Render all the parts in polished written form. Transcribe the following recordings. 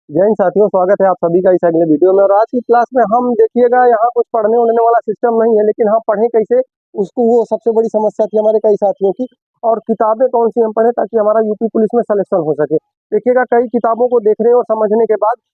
जय हिंद साथियों, स्वागत है आप सभी का इस अगले वीडियो में। और आज की क्लास में हम देखिएगा यहाँ कुछ पढ़ने उड़ने वाला सिस्टम नहीं है, लेकिन हाँ पढ़ें कैसे उसको, वो सबसे बड़ी समस्या थी हमारे कई साथियों की। और किताबें कौन सी हम पढ़ें ताकि हमारा यूपी पुलिस में सिलेक्शन हो सके। देखिएगा कई किताबों को देखने और समझने के बाद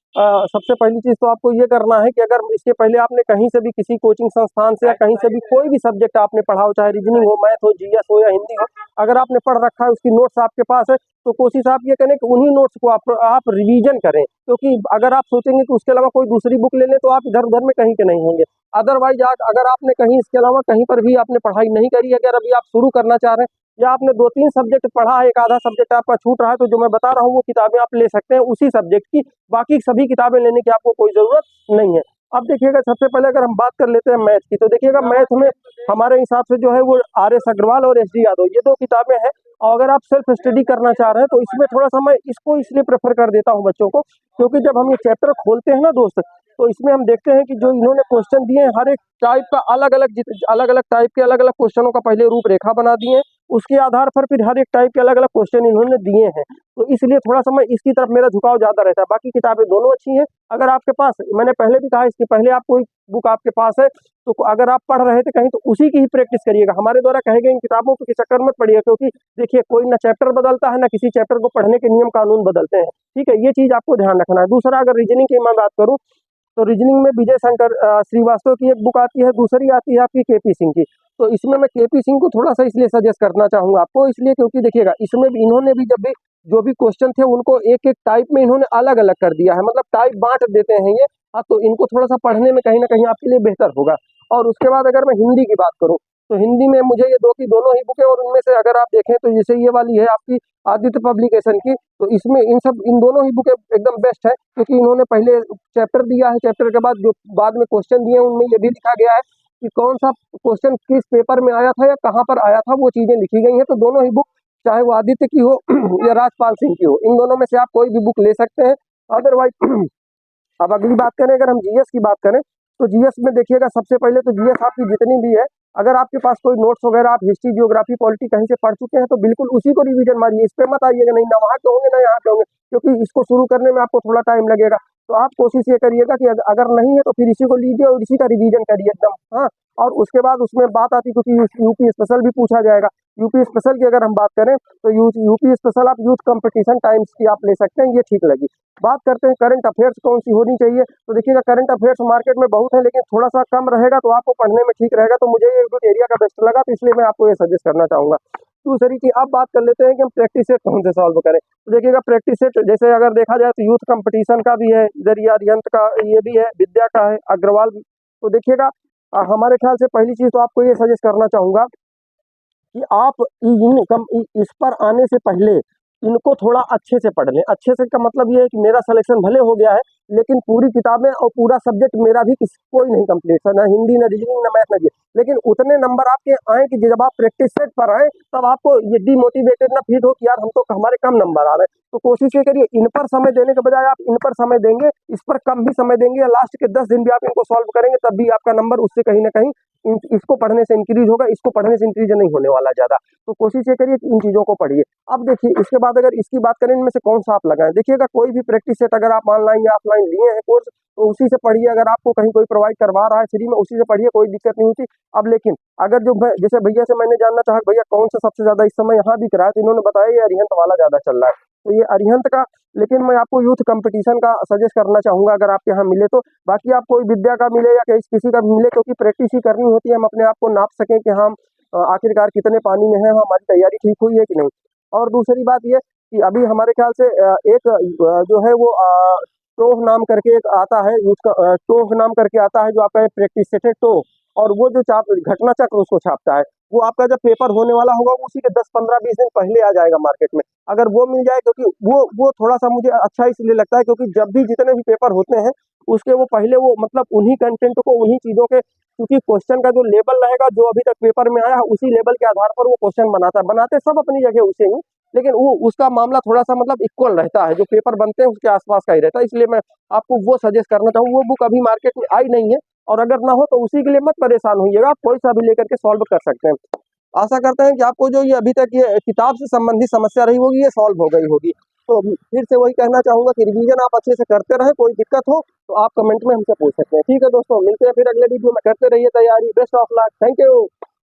सबसे पहली चीज़ तो आपको ये करना है कि अगर इसके पहले आपने कहीं से भी किसी कोचिंग संस्थान से या कहीं से भी कोई भी सब्जेक्ट आपने पढ़ा हो, चाहे रीजनिंग हो, मैथ हो, जीएस हो या हिंदी हो, अगर आपने पढ़ रखा है, उसकी नोट्स आपके पास है, तो कोशिश आप ये करें कि उन्हीं नोट्स को आप रिवीजन करें। क्योंकि अगर आप सोचेंगे कि उसके अलावा कोई दूसरी बुक ले लें तो आप इधर उधर में कहीं के नहीं होंगे। अदरवाइज अगर आपने कहीं इसके अलावा कहीं पर भी आपने पढ़ाई नहीं करी, अगर अभी आप शुरू करना चाह रहे हैं या आपने 2-3 सब्जेक्ट पढ़ा है, एक आधा सब्जेक्ट आपका छूट रहा है, तो जो मैं बता रहा हूँ वो किताबें आप ले सकते हैं उसी सब्जेक्ट की। बाकी सभी किताबें लेने की आपको कोई जरूरत नहीं है। अब देखिएगा सबसे पहले अगर हम बात कर लेते हैं मैथ की, तो देखिएगा मैथ में हमारे हिसाब से जो है वो RS अग्रवाल और SD यादव, ये 2 किताबें हैं। और अगर आप सेल्फ स्टडी करना चाह रहे हैं तो इसमें थोड़ा सा मैं इसको इसलिए प्रेफर कर देता हूँ बच्चों को, क्योंकि जब हम ये चैप्टर खोलते हैं ना दोस्त, तो इसमें हम देखते हैं कि जो इन्होंने क्वेश्चन दिए हैं, हर एक टाइप का अलग अलग टाइप के अलग अलग क्वेश्चनों का पहले रूपरेखा बना दिए हैं। उसके आधार पर फिर हर एक टाइप के अलग अलग क्वेश्चन इन्होंने दिए हैं। तो इसलिए थोड़ा सा मैं इसकी तरफ मेरा झुकाव ज्यादा रहता है। बाकी किताबें दोनों अच्छी हैं। अगर आपके पास, मैंने पहले भी कहा, इसके पहले आप कोई बुक आपके पास है तो अगर आप पढ़ रहे थे कहीं तो उसी की ही प्रैक्टिस करिएगा। हमारे द्वारा कहे गए इन किताबों के चक्कर मत पड़िएगा, क्योंकि देखिए कोई ना चैप्टर बदलता है ना किसी चैप्टर को पढ़ने के नियम कानून बदलते हैं। ठीक है, ये चीज आपको ध्यान रखना है। दूसरा, अगर रीजनिंग की मैं बात करूं तो रीजनिंग में विजय शंकर श्रीवास्तव की एक बुक आती है, दूसरी आती है आपकी KP सिंह की। तो इसमें मैं KP सिंह को थोड़ा सा इसलिए सजेस्ट करना चाहूंगा आपको, इसलिए क्योंकि देखिएगा इसमें भी इन्होंने भी जब भी जो भी क्वेश्चन थे उनको एक एक टाइप में इन्होंने अलग अलग कर दिया है, मतलब टाइप बांट देते हैं ये। हाँ, तो इनको थोड़ा सा पढ़ने में कहीं ना कहीं आपके लिए बेहतर होगा। और उसके बाद अगर मैं हिंदी की बात करूँ तो हिंदी में मुझे ये दो की दोनों ही बुकें, और उनमें से अगर आप देखें तो जैसे ये वाली है आपकी आदित्य पब्लिकेशन की, तो इसमें इन दोनों ही बुकें एकदम बेस्ट है, क्योंकि इन्होंने पहले चैप्टर दिया है, चैप्टर के बाद जो बाद में क्वेश्चन दिए हैं उनमें ये भी लिखा गया है कि कौन सा क्वेश्चन किस पेपर में आया था या कहाँ पर आया था, वो चीजें लिखी गई हैं। तो दोनों ही बुक, चाहे वो आदित्य की हो या राजपाल सिंह की हो, इन दोनों में से आप कोई भी बुक ले सकते हैं। अदरवाइज अब अगली बात करें, अगर हम GS की बात करें तो GS में देखिएगा सबसे पहले तो GS आपकी जितनी भी है, अगर आपके पास कोई नोट्स वगैरह, आप हिस्ट्री जियोग्राफी पॉलिटी कहीं से पढ़ चुके हैं तो बिल्कुल उसी को रिवीजन मारिए। इस पे मत आइएगा नहीं, ना वहाँ के होंगे ना यहाँ के होंगे, क्योंकि इसको शुरू करने में आपको थोड़ा टाइम लगेगा। तो आप कोशिश ये करिएगा कि अगर नहीं है तो फिर इसी को लीजिए और इसी का रिवीजन करिए एकदम। हाँ, और उसके बाद उसमें बात आती, क्योंकि यूपी स्पेशल भी पूछा जाएगा। यूपी स्पेशल की अगर हम बात करें तो यूपी स्पेशल आप यूथ कंपटीशन टाइम्स की आप ले सकते हैं, ये ठीक लगी। बात करते हैं करंट अफेयर्स कौन सी होनी चाहिए, तो देखिएगा करंट अफेयर्स मार्केट में बहुत है, लेकिन थोड़ा सा कम रहेगा तो आपको पढ़ने में ठीक रहेगा। तो मुझे ये गुड एरिया का बेस्ट लगा, तो इसलिए मैं आपको ये सजेस्ट करना चाहूंगा। दूसरी की अब बात कर लेते हैं कि हम प्रैक्टिस सेट कौन से सॉल्व करें। तो देखिएगा प्रैक्टिस सेट जैसे अगर देखा जाए तो यूथ कंपटीशन का भी है, इधर ये अरिहंत का ये भी है, विद्या का है, अग्रवाल भी। तो देखिएगा हमारे ख्याल से पहली चीज तो आपको ये सजेस्ट करना चाहूंगा कि आप इस पर आने से पहले इनको थोड़ा अच्छे से पढ़ लें। अच्छे से का मतलब ये है कि मेरा सिलेक्शन भले हो गया है, लेकिन पूरी किताबें और पूरा सब्जेक्ट मेरा भी कोई नहीं कंप्लीट है, ना हिंदी ना रीजनिंग ना मैथ ना ये, लेकिन उतने नंबर आपके आए कि जब आप प्रैक्टिस सेट पर आए तब आपको ये डिमोटिवेटेड ना फील हो कि यार हम तो, हमारे कम नंबर आ रहे हैं। तो कोशिश ये करिए, इन पर समय देने के बजाय आप इन पर समय देंगे, इस पर कम भी समय देंगे, या लास्ट के 10 दिन भी आप इनको सॉल्व करेंगे, तब भी आपका नंबर उससे कहीं ना कहीं इसको पढ़ने से इंक्रीज होगा। इसको पढ़ने से इंक्रीज नहीं होने वाला ज्यादा। तो कोशिश ये करिए कि इन चीजों को पढ़िए। अब देखिए इसके बाद अगर इसकी बात करें इनमें से कौन सा आप लगाएं, देखिएगा कोई भी प्रैक्टिस सेट अगर आप ऑनलाइन या ऑफलाइन लिए हैं कोर्स, तो उसी से पढ़िए। अगर आपको कहीं कोई प्रोवाइड करवा रहा है फ्री में, उसी से पढ़िए, कोई दिक्कत नहीं होती। अब लेकिन अगर जो जैसे भैया से मैंने जानना चाहा भैया कौन सा सबसे ज्यादा इस समय यहाँ बिक रहा है, तो इन्होंने बताया ये अरिहंत वाला ज्यादा चल रहा है, तो ये अरिहंत का। लेकिन मैं आपको यूथ कंपटीशन का सजेस्ट करना चाहूंगा अगर आपके यहाँ मिले तो। बाकी आप कोई विद्या का मिले या किसी का भी मिले, क्योंकि प्रैक्टिस ही करनी होती है, हम अपने आप को नाप सकें कि हम आखिरकार कितने पानी में है, हमारी तैयारी ठीक हुई है कि नहीं। और दूसरी बात यह कि अभी हमारे ख्याल से एक जो है वो टोह नाम करके एक आता है, उसका टोह नाम करके आता है, जो आपका प्रैक्टिस सेट है टोह। और वो जो घटना चक्र उसको छापता है, वो आपका जब पेपर होने वाला होगा उसी के 10-15-20 दिन पहले आ जाएगा मार्केट में। अगर वो मिल जाए, क्योंकि वो थोड़ा सा मुझे अच्छा इसलिए लगता है क्योंकि जब भी जितने भी पेपर होते हैं उसके वो पहले वो मतलब उन्हीं कंटेंट को, उन्हीं चीजों के, क्योंकि क्वेश्चन का जो लेवल रहेगा जो अभी तक पेपर में आया है उसी लेवल के आधार पर वो क्वेश्चन बनाते सब अपनी जगह उसे ही, लेकिन वो उसका मामला थोड़ा सा मतलब इक्वल रहता है, जो पेपर बनते हैं उसके आसपास का ही रहता है। इसलिए मैं आपको वो सजेस्ट करना चाहूँ। वो बुक अभी मार्केट में आई नहीं है, और अगर ना हो तो उसी के लिए मत परेशान होइएगा, आप कोई सा भी लेकर के सॉल्व कर सकते हैं। आशा करते हैं कि आपको जो ये अभी तक ये किताब से संबंधित समस्या रही होगी ये सॉल्व हो गई होगी। तो फिर से वही कहना चाहूँगा कि रिवीजन आप अच्छे से करते रहें, कोई दिक्कत हो तो आप कमेंट में हमसे पूछ सकते हैं। ठीक है दोस्तों, मिलते हैं फिर अगले वीडियो में, करते रहिए तैयारी। Best of luck, thank you.